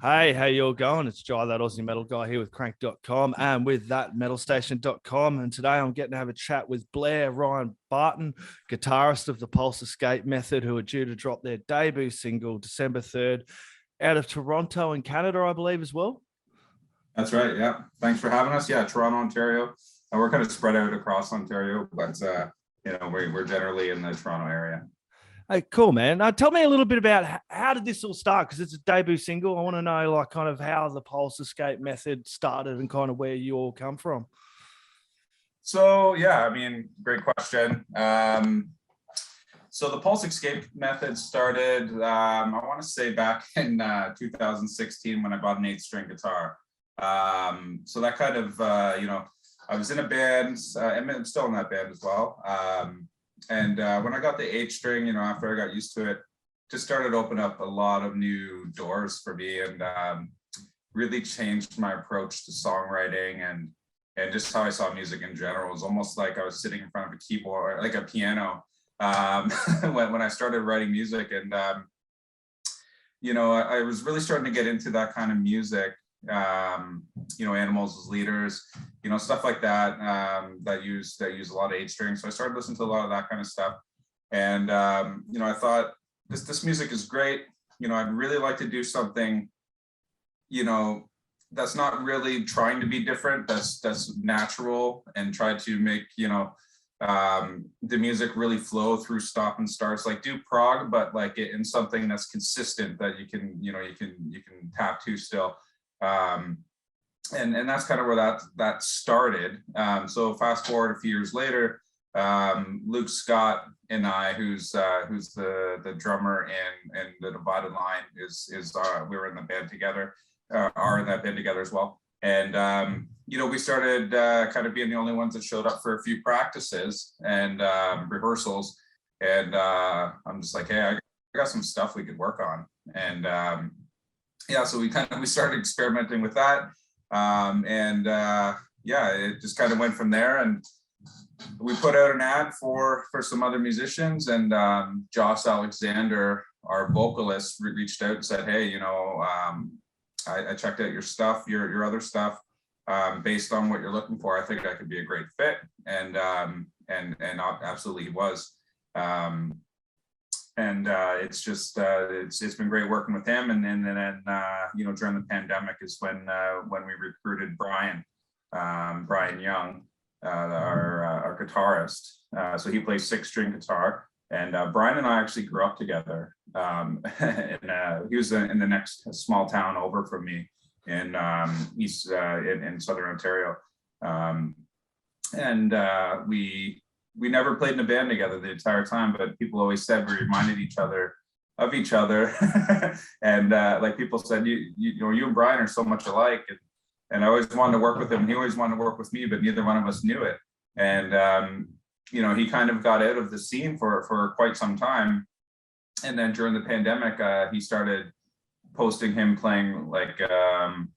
Hey, how you all going? It's Jai, that Aussie metal guy here with crank.com and with that metalstation.com. And today I'm getting to have a chat with Blair Barton, guitarist of the Pulse Escape Method, who are due to drop their debut single December 3rd out of Toronto in Canada, I believe, as well. That's right. Yeah. Thanks for having us. Yeah. Toronto, Ontario. We're kind of spread out across Ontario, but we're generally in the Toronto area. Hey, cool, man. Tell me a little bit about how did this all start? Because it's a debut single. I want to know, like, kind of how the Pulse Escape Method started and kind of where you all come from. So, yeah, I mean, great question. So the Pulse Escape Method started, I want to say back in 2016 when I bought an 8-string guitar. So that kind of, I was in a band, and I'm still in that band as well. And when I got the 8-string, after I got used to it, just started to open up a lot of new doors for me, and really changed my approach to songwriting and just how I saw music in general. It was almost like I was sitting in front of a keyboard, like a piano, when I started writing music. And I was really starting to get into that kind of music. Animals as leaders, stuff like that, that use a lot of 8-string. So I started listening to a lot of that kind of stuff. And, I thought this music is great. I'd really like to do something, that's not really trying to be different. That's natural, and try to make, the music really flow through stop and starts, like do prog, but like in something that's consistent that you can tap to still. And that's kind of where that started. So fast forward a few years later, Luke Scott and I, who's the drummer in the Divided Line, we were in the band together, are in that band together as well. And we started kind of being the only ones that showed up for a few practices and rehearsals. And I'm just like, hey, I got some stuff we could work on. And so we started experimenting with that. It just kind of went from there. And we put out an ad for some other musicians, and Josh Alexander, our vocalist, reached out and said, hey, I checked out your stuff, your other stuff, based on what you're looking for. I think I could be a great fit. And absolutely he was. It's just it's been great working with him. And then during the pandemic is when we recruited Brian Young, our guitarist. So he plays 6-string guitar, and Brian and I actually grew up together. He was in the next small town over from me in southern Ontario. We never played in a band together the entire time, but people always said we reminded each other of each other. And like people said, you and Brian are so much alike. And I always wanted to work with him, and he always wanted to work with me, but neither one of us knew it. And, he kind of got out of the scene for quite some time. And then during the pandemic, he started posting him playing like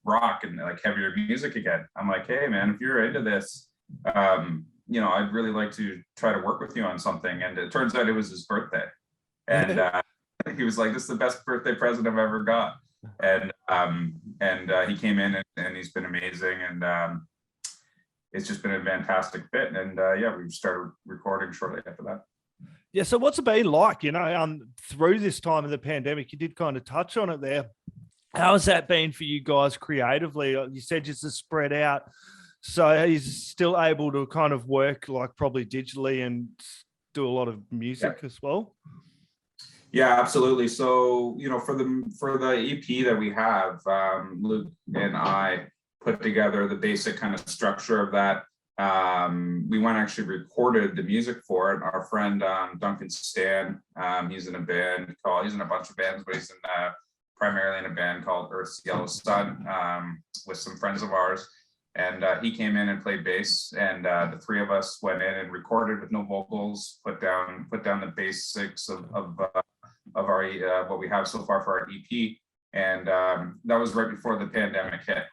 rock and like heavier music again. I'm like, hey man, if you're into this, I'd really like to try to work with you on something. And it turns out it was his birthday. And he was like, this is the best birthday present I've ever got. And he came in and he's been amazing. And it's just been a fantastic fit. And we started recording shortly after that. Yeah. So what's it been like, through this time of the pandemic? You did kind of touch on it there. How has that been for you guys creatively? You said just to spread out. So he's still able to kind of work like probably digitally and do a lot of music as well. Yeah, absolutely. So, for the EP that we have, Luke and I put together the basic kind of structure of that. We went actually recorded the music for it. Our friend Duncan Stan, he's in a bunch of bands, but he's primarily in a band called Earth's Yellow Sun, with some friends of ours. And he came in and played bass, and the three of us went in and recorded with no vocals, put down the basics of our what we have so far for our EP. And that was right before the pandemic hit.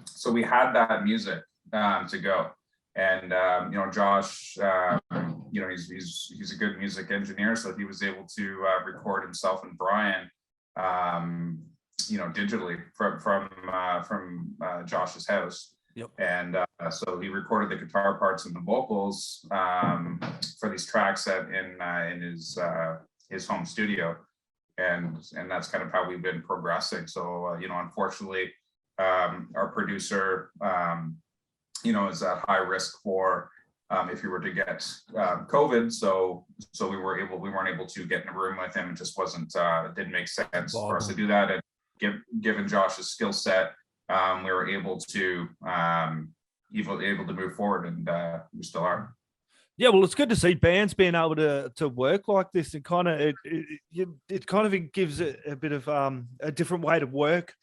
So we had that music to go. And Josh, he's a good music engineer, so he was able to record himself and Brian digitally from Josh's house. Yep. And so he recorded the guitar parts and the vocals for these tracks in his home studio, and that's kind of how we've been progressing. So unfortunately, our producer is at high risk for if he were to get COVID. So we weren't able to get in a room with him. It just it didn't make sense for us to do that. And given Josh's skill set, we were able to move forward, and we still are. Yeah, well, it's good to see bands being able to work like this, and kind of it kind of gives it a bit of a different way to work.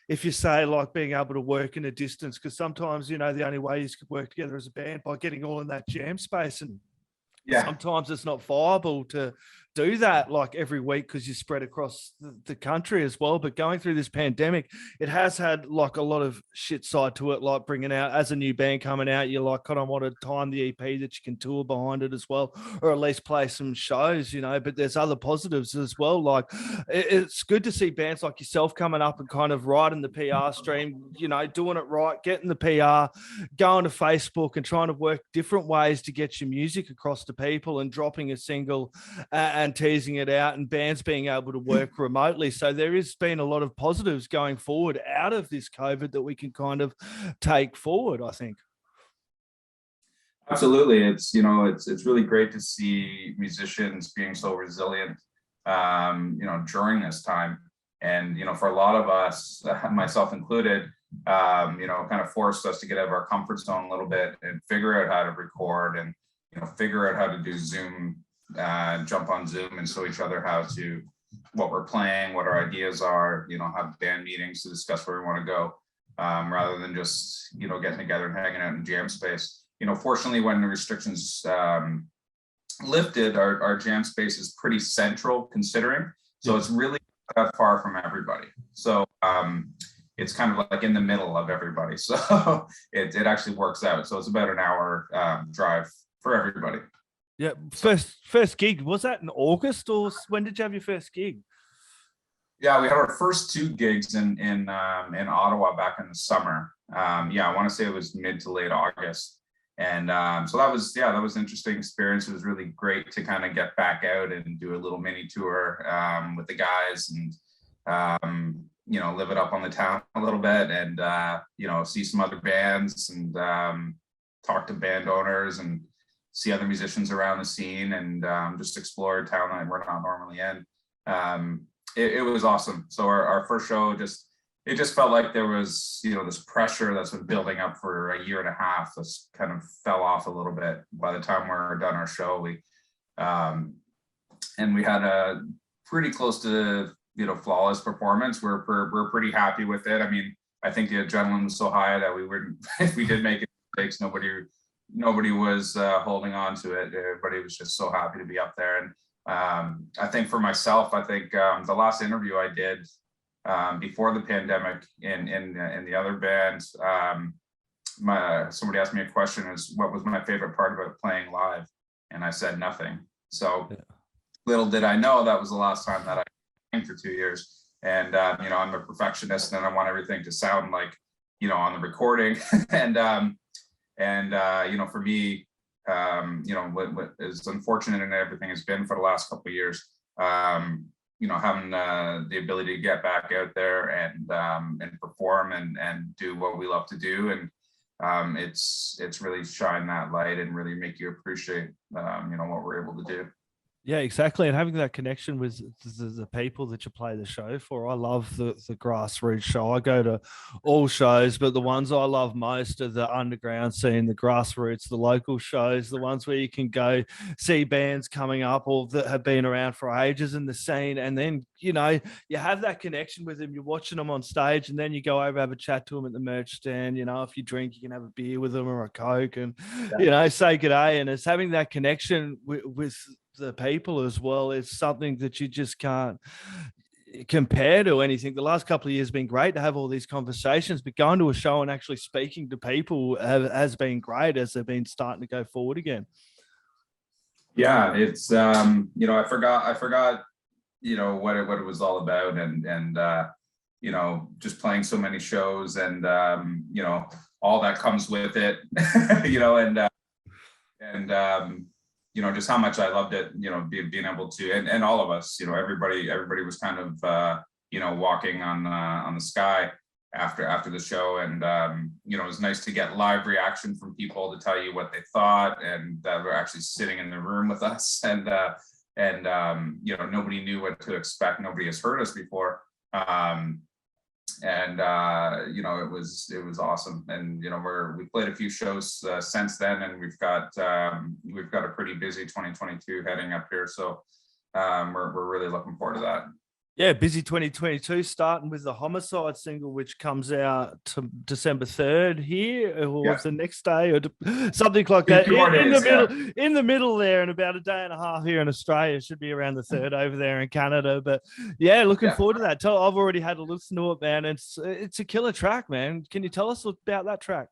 If you say like being able to work in a distance, because sometimes the only way you can work together as a band by getting all in that jam space, and sometimes it's not viable to do that like every week because you're spread across the country as well. But going through this pandemic, it has had like a lot of shit side to it, like bringing out as a new band coming out, you're like kind of want to time the EP that you can tour behind it as well, or at least play some shows, but there's other positives as well. Like it's good to see bands like yourself coming up and kind of riding the PR stream, doing it right, getting the PR, going to Facebook and trying to work different ways to get your music across to people, and dropping a single and teasing it out, and bands being able to work remotely. So there has been a lot of positives going forward out of this COVID that we can kind of take forward, I think. Absolutely. It's really great to see musicians being so resilient during this time. And for a lot of us, myself included, kind of forced us to get out of our comfort zone a little bit and figure out how to record, and figure out how to do Zoom, jump on Zoom and show each other what we're playing, what our ideas are, have band meetings to discuss where we want to go, rather than just, getting together and hanging out in jam space. Fortunately, when the restrictions lifted, our jam space is pretty central considering. So it's really not far from everybody. So it's kind of like in the middle of everybody. So it actually works out. So it's about an hour drive for everybody. Yeah, first gig, was that in August, or when did you have your first gig? Yeah, we had our first two gigs in Ottawa back in the summer. I want to say it was mid to late August, and so that was an interesting experience. It was really great to kind of get back out and do a little mini tour with the guys, and live it up on the town a little bit, and see some other bands, and talk to band owners, and see other musicians around the scene, and just explore a town that we're not normally in. It was awesome. So our first show, it just felt like there was, this pressure that's been building up for a year and a half. That's kind of fell off a little bit by the time we're done our show. And we had a pretty close to, flawless performance. We're pretty happy with it. I mean, I think the adrenaline was so high that we wouldn't, if we did make mistakes, nobody was holding on to it. Everybody was just so happy to be up there. And I think for myself, the last interview I did before the pandemic in the other band, somebody asked me a question, is what was my favorite part about playing live? And I said nothing. So little did I know that was the last time that I played for 2 years. And I'm a perfectionist, and I want everything to sound like on the recording. And for me, what is unfortunate, and everything has been for the last couple of years, having the ability to get back out there and perform and do what we love to do, and it's really shine that light and really make you appreciate what we're able to do. Yeah, exactly. And having that connection with the people that you play the show for. I love the grassroots show. I go to all shows, but the ones I love most are the underground scene, the grassroots, the local shows, the ones where you can go see bands coming up or that have been around for ages in the scene. And then, you have that connection with them. You're watching them on stage, and then you go over, have a chat to them at the merch stand. If you drink, you can have a beer with them or a Coke, and, say good day. And it's having that connection with the people as well. It's something that you just can't compare to anything. The last couple of years have been great to have all these conversations, but going to a show and actually speaking to people has been great as they've been starting to go forward again. Yeah, it's I forgot what it was all about, and just playing so many shows and, all that comes with it, just how much I loved it, being able to, and all of us, everybody was kind of, walking on the sky after the show. And, it was nice to get live reaction from people to tell you what they thought, and that were actually sitting in the room with us. And nobody knew what to expect. Nobody has heard us before. It was awesome. And, we played a few shows since then, and we've got a pretty busy 2022 heading up here. So we're really looking forward to that. Yeah, busy 2022, starting with the Homicide single, which comes out to December 3rd here, or the next day, or something like that. In the middle there, and about a day and a half here in Australia. It should be around the 3rd over there in Canada. But yeah, looking forward to that. I've already had a listen to it, man. It's a killer track, man. Can you tell us about that track?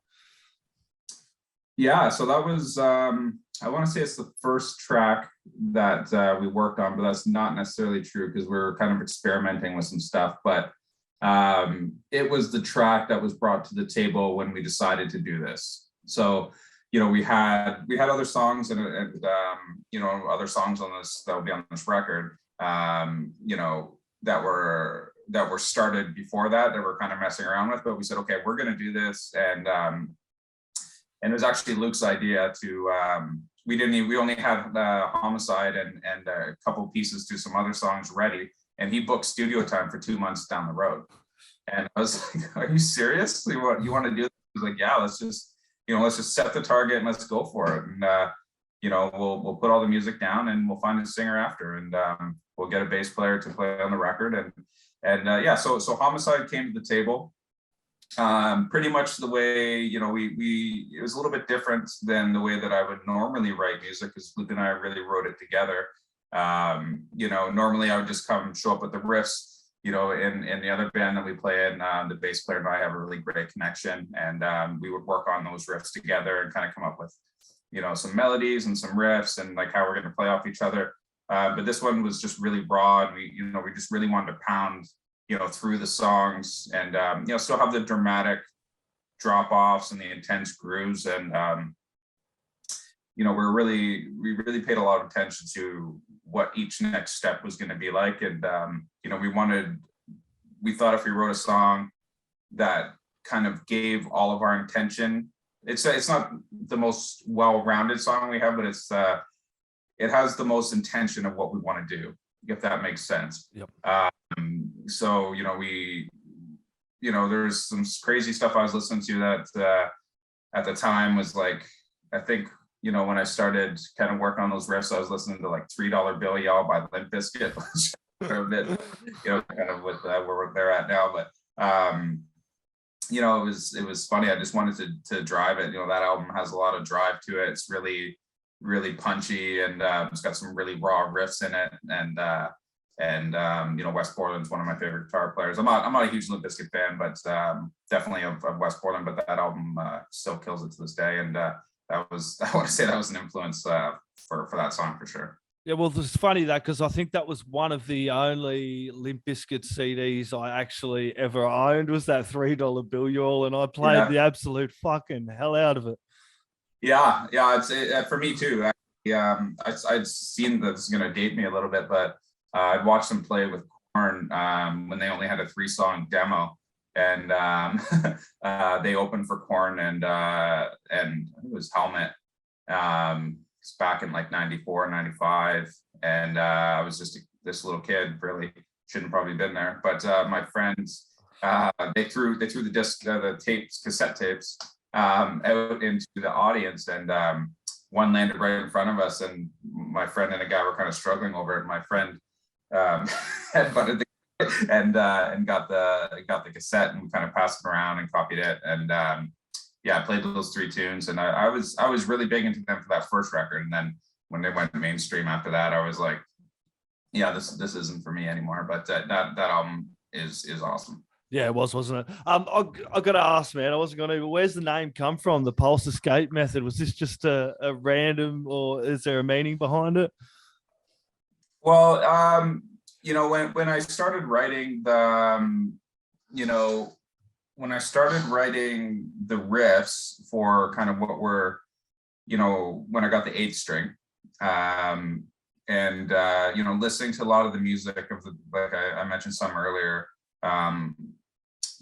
Yeah, so that was, I want to say it's the first track that we worked on, but that's not necessarily true because we're kind of experimenting with some stuff. But it was the track that was brought to the table when we decided to do this. So, we had other songs and other songs on this that will be on this record, that were started before that we're kind of messing around with. But we said, okay, we're going to do this, and it was actually Luke's idea to, we only had Homicide and a couple pieces to some other songs ready, and he booked studio time for 2 months down the road. And I was like, are you serious? You want to do this? He was like, yeah, let's just set the target and let's go for it. And, we'll put all the music down and we'll find a singer after, and we'll get a bass player to play on the record. So Homicide came to the table. Pretty much the way, it was a little bit different than the way that I would normally write music, because Luke and I really wrote it together. Normally I would just show up with the riffs, in the other band that we play in, the bass player and I have a really great connection, and we would work on those riffs together and kind of come up with, some melodies and some riffs and like how we're going to play off each other. But this one was just really raw, and we just really wanted to pound through the songs, and still have the dramatic drop offs and the intense grooves. And we really paid a lot of attention to what each next step was going to be like. And we thought if we wrote a song that kind of gave all of our intention, it's not the most well-rounded song we have, but it has the most intention of what we want to do, if that makes sense. Yep. So, there's some crazy stuff I was listening to that at the time was like, I think, when I started kind of working on those riffs, I was listening to like $3 Bill Y'all by Limp Bizkit, a bit, kind of with where they're at now. But, it was funny. I just wanted to drive it. That album has a lot of drive to it. It's really, really punchy, and it's got some really raw riffs in it. And Wes Borland's one of my favorite guitar players. I'm not a huge Limp Bizkit fan, but definitely of Wes Borland. But that album still kills it to this day, and I want to say that was an influence for that song for sure. Yeah, well, it's funny that, because I think that was one of the only Limp Bizkit CDs I actually ever owned, was that $3 Bill Y'all, and I played the absolute fucking hell out of it. Yeah, it's for me too. I'd seen that. This is gonna date me a little bit, but I'd watched them play with Korn when they only had a 3-song demo, and they opened for Korn, and it was Helmet. It's back in like 94, 95, and I was just this little kid, really shouldn't probably been there. But my friends, they threw the disc, cassette tapes, out into the audience, and one landed right in front of us, and my friend and a guy were kind of struggling over it. My friend headbutted and got the cassette, and we kind of passed it around and copied it, and I played those 3 tunes, and I was really big into them for that first record. And then when they went mainstream after that, I was like, yeah, this isn't for me anymore. But that album is awesome. Yeah, it was, wasn't it? I got to ask, man. I wasn't going to. Where's the name come from? The pulse escape method. Was this just a random, or is there a meaning behind it? Well, when I started writing you know, when I started writing the riffs for kind of what were, you know, when I got the 8th string, and you know, listening to a lot of the music of the, like I mentioned some earlier,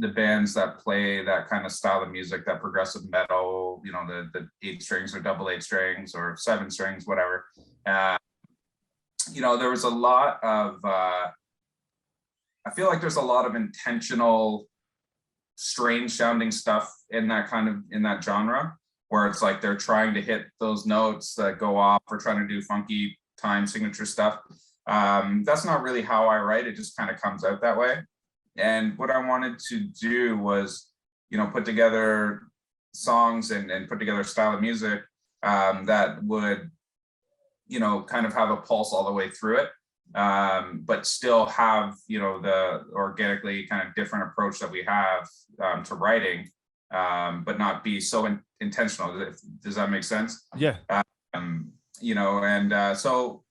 the bands that play that kind of style of music, that progressive metal, you know, the 8 strings or double 8 strings or 7 strings, whatever. You know, there was a lot of, I feel like there's a lot of intentional, strange sounding stuff in that kind of, in that genre, where it's like they're trying to hit those notes that go off or trying to do funky time signature stuff. That's not really how I write. It just kind of comes out that way. And what I wanted to do was, you know, put together songs and put together a style of music that would, you know, kind of have a pulse all the way through it, but still have, you know, the organically kind of different approach that we have to writing, but not be so intentional. Does that make sense? Yeah. You know, and so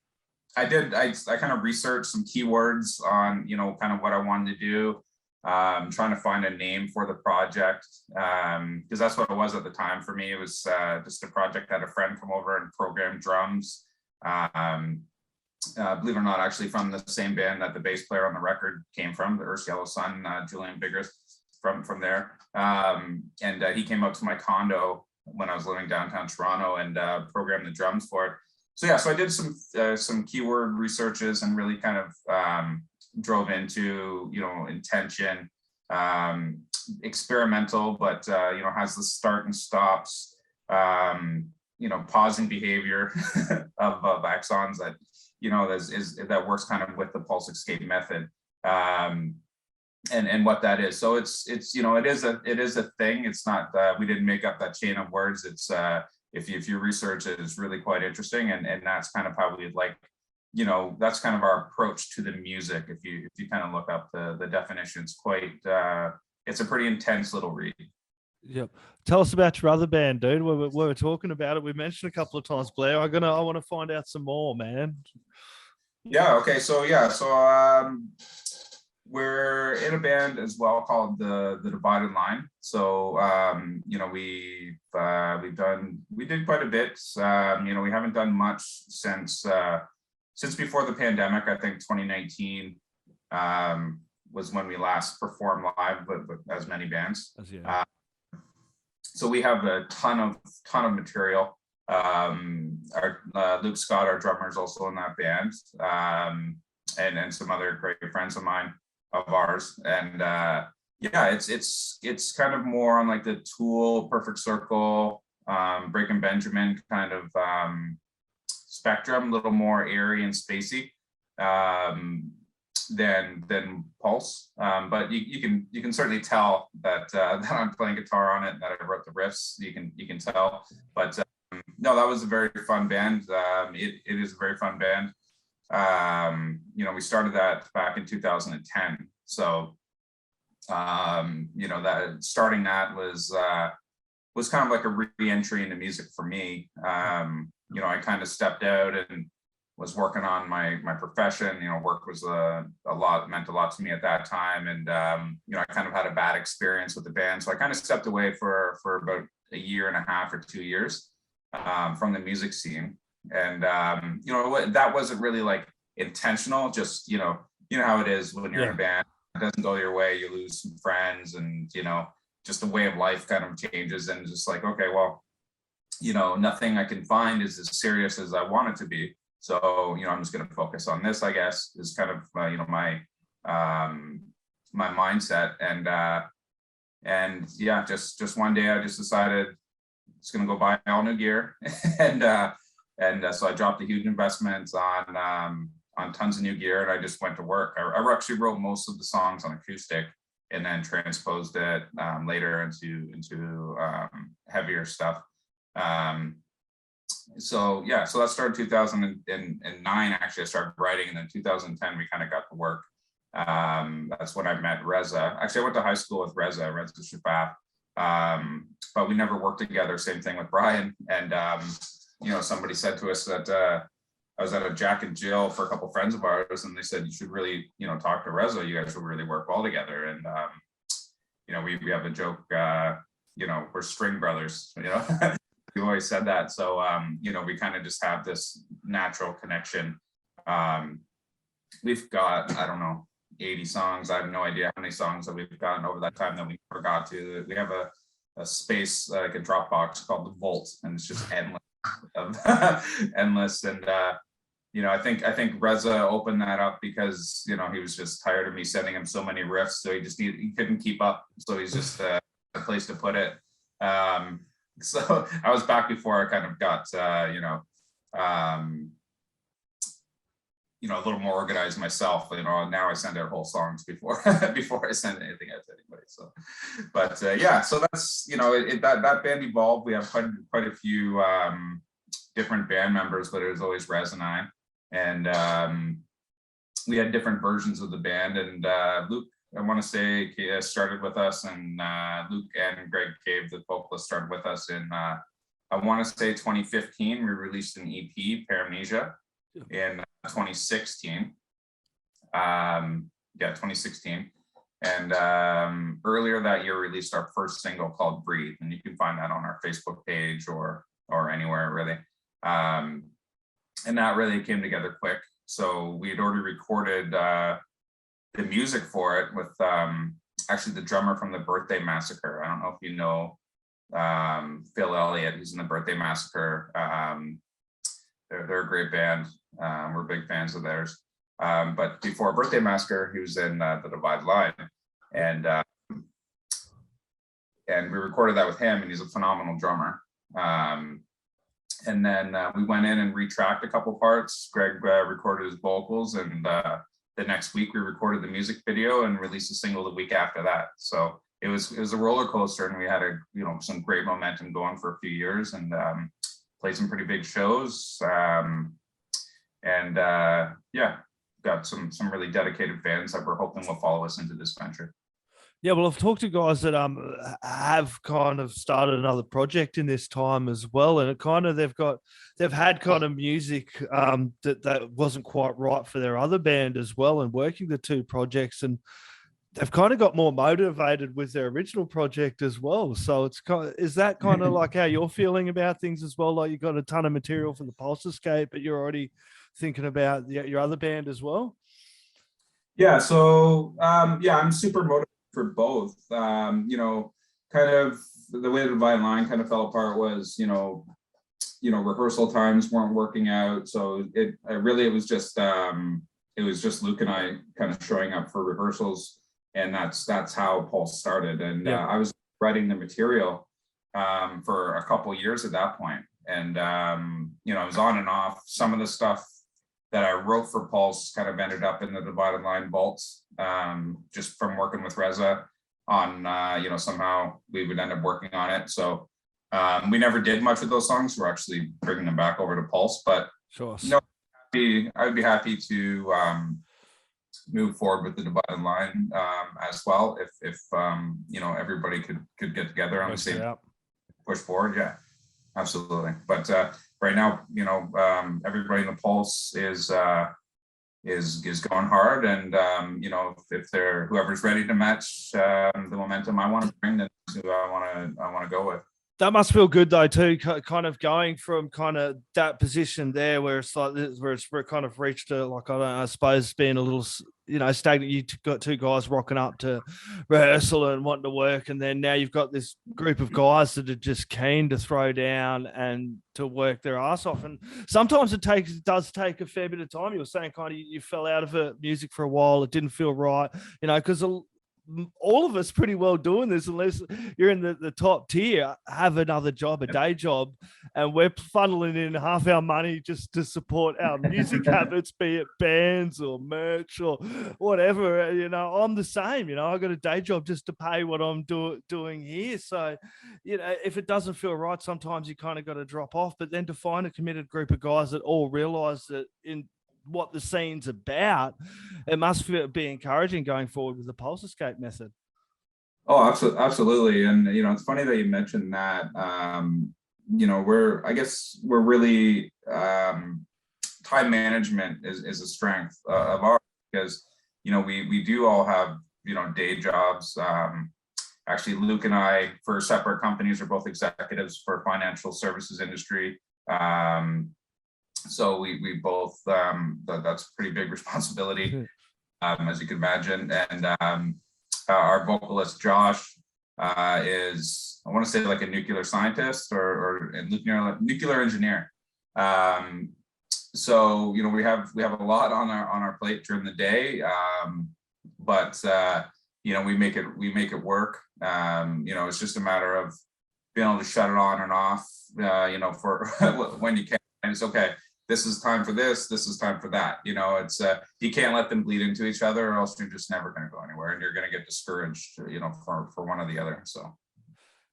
I kind of researched some keywords on, you know, kind of what I wanted to do, trying to find a name for the project, because that's what it was at the time for me. It was just a project that a friend come over and program drums. Believe it or not, actually from the same band that the bass player on the record came from, the Earth's Yellow Sun, Julian Biggers from there. And he came up to my condo when I was living downtown Toronto and programmed the drums for it. So yeah, so I did some keyword researches and really kind of drove into, you know, intention, experimental, but you know, has the start and stops, you know, pausing behavior of axons that, you know, that works kind of with the pulse escape method, and what that is. So it's you know, it is a thing. It's not we didn't make up that chain of words. It's if you research it, it's really quite interesting, and that's kind of how we'd like, you know, that's kind of our approach to the music. If you kind of look up the definitions, quite it's a pretty intense little read. Yep. Tell us about your other band, dude. We were talking about it. We mentioned a couple of times, Blair. I want to find out some more, man. Yeah. Okay. So we're in a band as well called the Divided Line. So you know, we did quite a bit. You know, we haven't done much since before the pandemic. I think 2019 was when we last performed live with as many bands. So we have a ton of material. Our Luke Scott, our drummer, is also in that band, and some other great friends of mine, of ours. And yeah, it's kind of more on like the Tool, Perfect Circle, Breaking Benjamin kind of spectrum, a little more airy and spacey than Pulse. But you can certainly tell that that I'm playing guitar on it, that I wrote the riffs. You can tell. But no, that was a very fun band. It is a very fun band. You know, we started that back in 2010. So you know, that starting that was kind of like a re-entry into music for me. You know, I kind of stepped out and was working on my profession. You know, work was meant a lot to me at that time. And you know, I kind of had a bad experience with the band. So I kind of stepped away for about a year and a half or 2 years from the music scene. And you know, that wasn't really like intentional, just, you know how it is when you're in a band. It doesn't go your way, you lose some friends, and you know, just the way of life kind of changes, and just like, okay, well, you know, nothing I can find is as serious as I want it to be. So, you know, I'm just going to focus on this, I guess, is kind of, you know, my mindset. And yeah, just one day I just decided it's going to go buy all new gear. and so I dropped a huge investment on tons of new gear, and I just went to work. I actually wrote most of the songs on acoustic and then transposed it later into heavier stuff. So yeah, so that started 2009. Actually, I started writing, and then 2010 we kind of got to work. That's when I met Reza. Actually, I went to high school with Reza Shabath, but we never worked together. Same thing with Brian. And you know, somebody said to us that I was at a Jack and Jill for a couple friends of ours, and they said, you should really, you know, talk to Reza. You guys would really work well together. And we have a joke, we're string brothers, we've always said that. So, we kind of just have this natural connection. We've got, I don't know, 80 songs. I have no idea how many songs that we've gotten over that time that we forgot to. We have a space, like a Dropbox called the Vault, and it's just endless endless. And I think Reza opened that up because he was just tired of me sending him so many riffs, so he couldn't keep up, so he's just a place to put it. So I was back before I kind of got a little more organized myself. Now I send out whole songs before I send anything out to anybody. So, but so that's that band evolved. We have quite a few different band members, but it was always Rez and I, and we had different versions of the band. And Luke, I want to say, started with us, and Luke and Greg Cave, the vocalist, started with us in I want to say 2015. We released an EP, Paramnesia, in 2016. 2016. And earlier that year, released our first single called Breathe, and you can find that on our Facebook page or anywhere really. And that really came together quick. So we had already recorded the music for it with actually the drummer from the Birthday Massacre. I don't know if you know Phil Elliott, who's in the Birthday Massacre. They're a great band. We're big fans of theirs. But before Birthday Massacre, he was in the Divided Line, and we recorded that with him, and he's a phenomenal drummer. And then we went in and retracked a couple parts. Greg recorded his vocals, and the next week we recorded the music video and released a single the week after that. So it was a roller coaster, and we had some great momentum going for a few years, and played some pretty big shows. Got some really dedicated fans that we're hoping will follow us into this venture. Yeah, well, I've talked to guys that have kind of started another project in this time as well, and it kind of they've had kind of music that wasn't quite right for their other band as well, and working the two projects, and they've kind of got more motivated with their original project as well. So is that kind of like how you're feeling about things as well? Like you got a ton of material from the Pulse Escape, but you're already thinking about your other band as well? Yeah, so I'm super motivated for both. Kind of the way the Divine Line kind of fell apart was, rehearsal times weren't working out. So it was just Luke and I kind of showing up for rehearsals, and that's how Pulse started. And I was writing the material for a couple of years at that point, and I was on and off. Some of the stuff that I wrote for Pulse kind of ended up in the Divided Line vaults, just from working with Reza on, somehow we would end up working on it. So we never did much with those songs. We're actually bringing them back over to Pulse, but sure. I would be happy to move forward with the Divided Line as well, if everybody could get together on the same push forward. Yeah, absolutely. But right now, everybody in the Pulse is going hard, and if they're whoever's ready to match the momentum I want to bring, then who I want to go with. That must feel good though too, kind of going from kind of that position there where it's like where it's kind of reached a, like, I suppose being a little stagnant. You got two guys rocking up to rehearsal and wanting to work, and then now you've got this group of guys that are just keen to throw down and to work their ass off. And sometimes it does take a fair bit of time. You were saying kind of you fell out of music for a while. It didn't feel right, because all of us pretty well doing this, unless you're in the top tier, have another job, a day job, and we're funneling in half our money just to support our music habits, be it bands or merch or whatever. I'm the same. I got a day job just to pay what I'm doing here. So, if it doesn't feel right, sometimes you kind of got to drop off. But then to find a committed group of guys that all realize that in what the scene's about, it must be encouraging going forward with the Pulse Escape method. Oh, absolutely. And it's funny that you mentioned that. We're really time management is a strength of ours, because we do all have day jobs, actually Luke and I, for separate companies, are both executives for financial services industry. So we both, that's a pretty big responsibility, as you can imagine. And our vocalist Josh is, I want to say, like a nuclear scientist or a nuclear engineer. So we have a lot on our plate during the day, but we make it work. It's just a matter of being able to shut it on and off, for when you can. And it's okay. This is time for this. This is time for that. It's you can't let them bleed into each other, or else you're just never going to go anywhere, and you're going to get discouraged, for one or the other. So.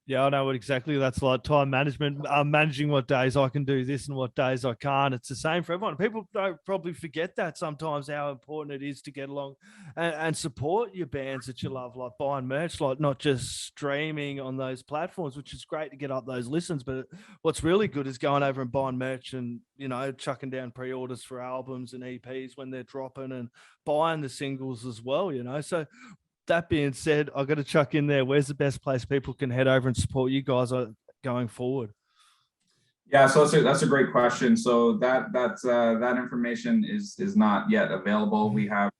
Yeah, I know what exactly that's like. Time management, managing what days I can do this and what days I can't. It's the same for everyone. People don't probably forget that sometimes, how important it is to get along and support your bands that you love, like buying merch, like not just streaming on those platforms, which is great to get up those listens. But what's really good is going over and buying merch and, chucking down pre-orders for albums and EPs when they're dropping, and buying the singles as well, So that being said, I've got to chuck in there, where's the best place people can head over and support you guys going forward? Yeah, so that's a great question. So that information is not yet available. We have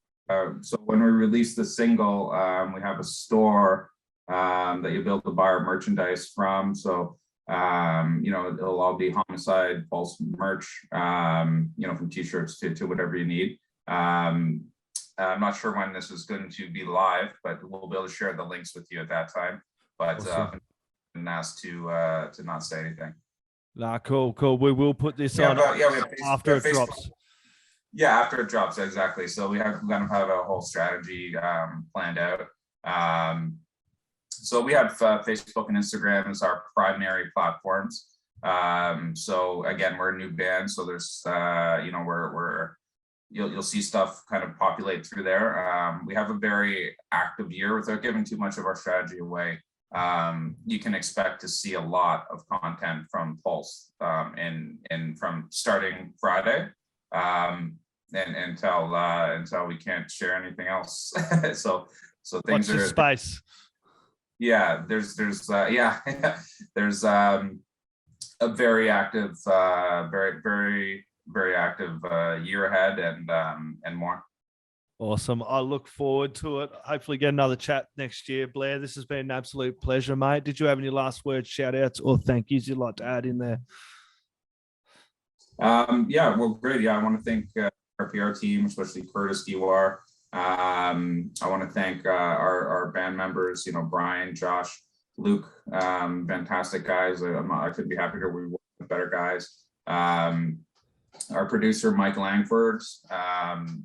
so when we release the single, we have a store that you'll be able to buy our merchandise from. So it'll all be Homicide Pulse merch, from t-shirts to whatever you need. I'm not sure when this is going to be live, but we'll be able to share the links with you at that time. But awesome. been asked to not say anything. Nah, cool. We will put this on after it drops. Yeah, after it drops, exactly. So we kind of have a whole strategy planned out. So we have Facebook and Instagram as our primary platforms. So again, we're a new band, so there's You'll see stuff kind of populate through there. We have a very active year. Without giving too much of our strategy away, you can expect to see a lot of content from Pulse, and from starting Friday, and until we can't share anything else. so things are space. Yeah, there's there's a very active, very active year ahead, and more. Awesome. I look forward to it. Hopefully get another chat next year. Blair, this has been an absolute pleasure, mate. Did you have any last words, shout outs, or thank yous you'd like to add in there? Yeah, well, great. Yeah, I want to thank our PR team, especially Curtis Diwar. I want to thank our band members, Brian, Josh, Luke, fantastic guys. I couldn't be happier we work with better guys. Our producer, Mike Langford,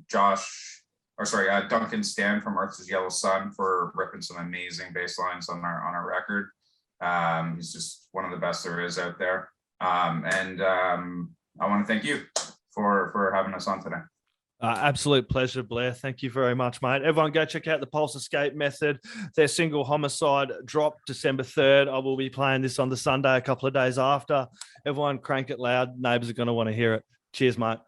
Duncan Stan from Earth's Yellow Sun for ripping some amazing bass lines on our record. He's just one of the best there is out there. And I want to thank you for having us on today. Absolute pleasure, Blair. Thank you very much, mate. Everyone go check out the Pulse Escape Method. Their single Homicide dropped December 3rd. I will be playing this on the Sunday, a couple of days after. Everyone crank it loud. Neighbours are going to want to hear it. Cheers, mate.